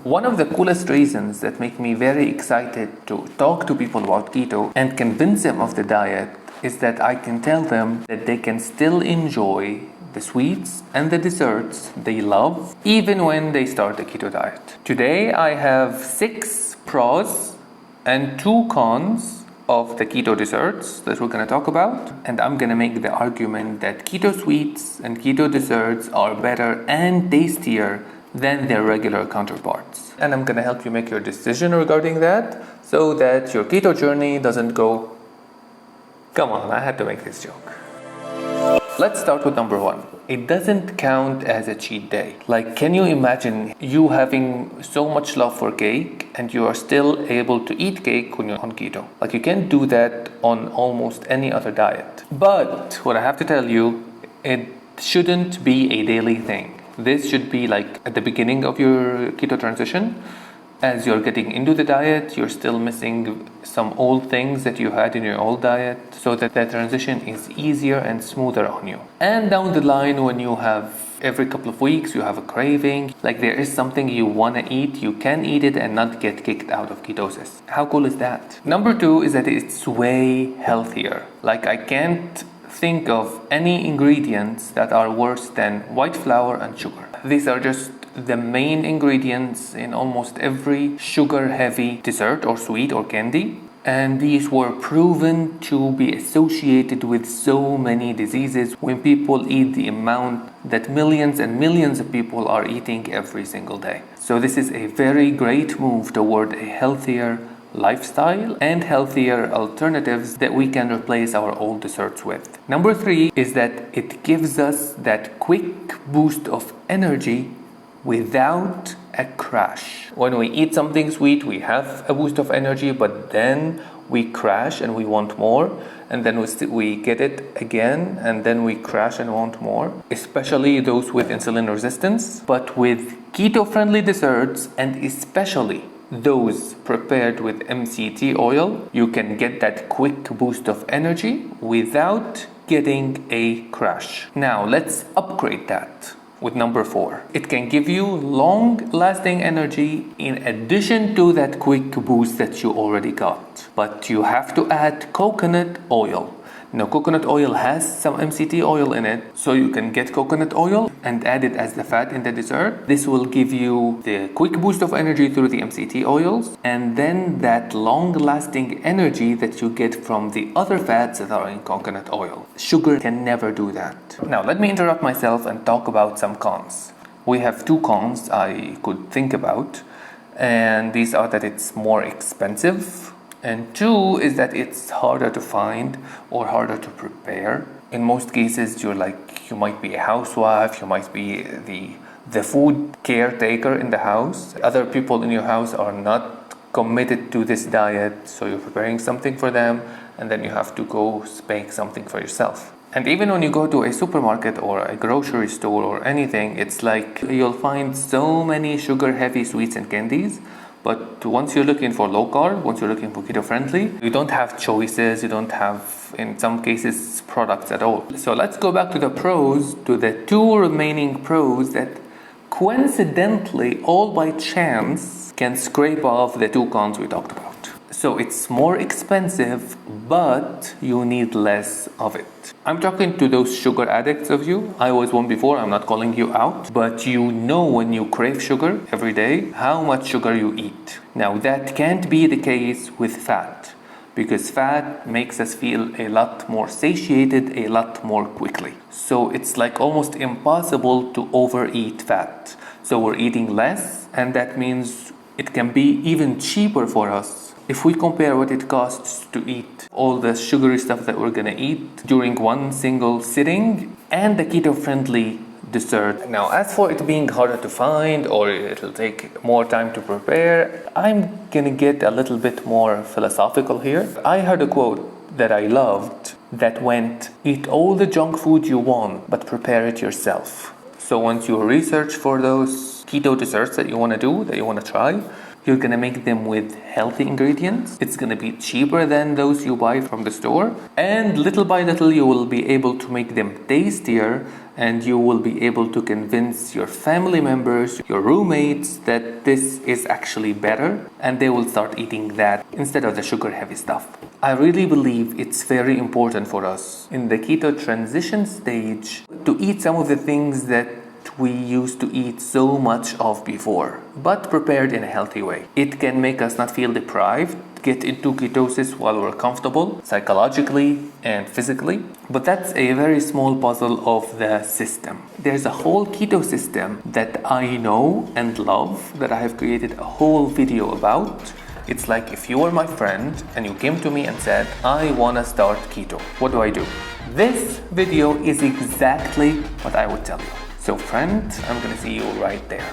One of the coolest reasons that make me very excited to talk to people about keto and convince them of the diet is that I can tell them that they can still enjoy the sweets and the desserts they love even when they start the keto diet. Today I have 6 pros and 2 cons of the keto desserts that we're going to talk about, and I'm going to make the argument that keto sweets and keto desserts are better and tastier than their regular counterparts. And I'm going to help you make your decision regarding that so that your keto journey doesn't go, come on, I had to make this joke. Let's start with number 1. It doesn't count as a cheat day. Like, can you imagine you having so much love for cake and you are still able to eat cake when you're on keto? Like, you can't do that on almost any other diet. But what I have to tell you, it shouldn't be a daily thing. This should be like at the beginning of your keto transition. As you're getting into the diet, you're still missing some old things that you had in your old diet, so that the transition is easier and smoother on you. And down the line, when you have every couple of weeks, you have a craving, like there is something you want to eat, you can eat it and not get kicked out of ketosis. How cool is that? Number 2 is that it's way healthier. Like, I can't think of any ingredients that are worse than white flour and sugar. These are just the main ingredients in almost every sugar-heavy dessert or sweet or candy. And these were proven to be associated with so many diseases when people eat the amount that millions and millions of people are eating every single day. So this is a very great move toward a healthier lifestyle and healthier alternatives that we can replace our old desserts with. Number 3 is that it gives us that quick boost of energy without a crash. When we eat something sweet, we have a boost of energy, but then we crash and we want more, and then we get it again, and then we crash and want more, especially those with insulin resistance. But with keto-friendly desserts, and especially those prepared with MCT oil, you can get that quick boost of energy without getting a crash. Now let's upgrade that with number 4. It can give you long-lasting energy in addition to that quick boost that you already got. But you have to add coconut oil. Now, coconut oil has some MCT oil in it, so you can get coconut oil and add it as the fat in the dessert. This will give you the quick boost of energy through the MCT oils, and then that long-lasting energy that you get from the other fats that are in coconut oil. Sugar can never do that. Now, let me interrupt myself and talk about some cons. We have 2 cons I could think about, and these are that it's more expensive, and 2 is that it's harder to find or harder to prepare. In most cases, you might be a housewife, you might be the food caretaker in the house. Other people in your house are not committed to this diet, so you're preparing something for them, and then you have to go make something for yourself. And even when you go to a supermarket or a grocery store or anything, it's like you'll find so many sugar-heavy sweets and candies. But once you're looking for low carb, once you're looking for keto friendly, you don't have choices, you don't have, in some cases, products at all. So let's go back to the pros, to the 2 remaining pros that coincidentally, all by chance, can scrape off the 2 cons we talked about. So it's more expensive, but you need less of it. I'm talking to those sugar addicts of you. I was one before, I'm not calling you out. But you know when you crave sugar every day, how much sugar you eat. Now that can't be the case with fat, because fat makes us feel a lot more satiated a lot more quickly. So it's like almost impossible to overeat fat. So we're eating less, and that means it can be even cheaper for us if we compare what it costs to eat all the sugary stuff that we're gonna eat during one single sitting and the keto-friendly dessert. Now, as for it being harder to find or it'll take more time to prepare, I'm gonna get a little bit more philosophical here. I heard a quote that I loved that went, "Eat all the junk food you want, but prepare it yourself." So once you research for those keto desserts that you want to do, that you want to try, You're gonna make them with healthy ingredients. It's gonna be cheaper than those you buy from the store. And little by little, you will be able to make them tastier, and you will be able to convince your family members, your roommates, that this is actually better, and they will start eating that instead of the sugar-heavy stuff. I really believe it's very important for us in the keto transition stage to eat some of the things that we used to eat so much of before, but prepared in a healthy way. It can make us not feel deprived, get into ketosis while we're comfortable, psychologically and physically. But that's a very small puzzle of the system. There's a whole keto system that I know and love that I have created a whole video about. It's like if you were my friend and you came to me and said, I wanna start keto, what do I do? This video is exactly what I would tell you. So friend, I'm gonna see you right there.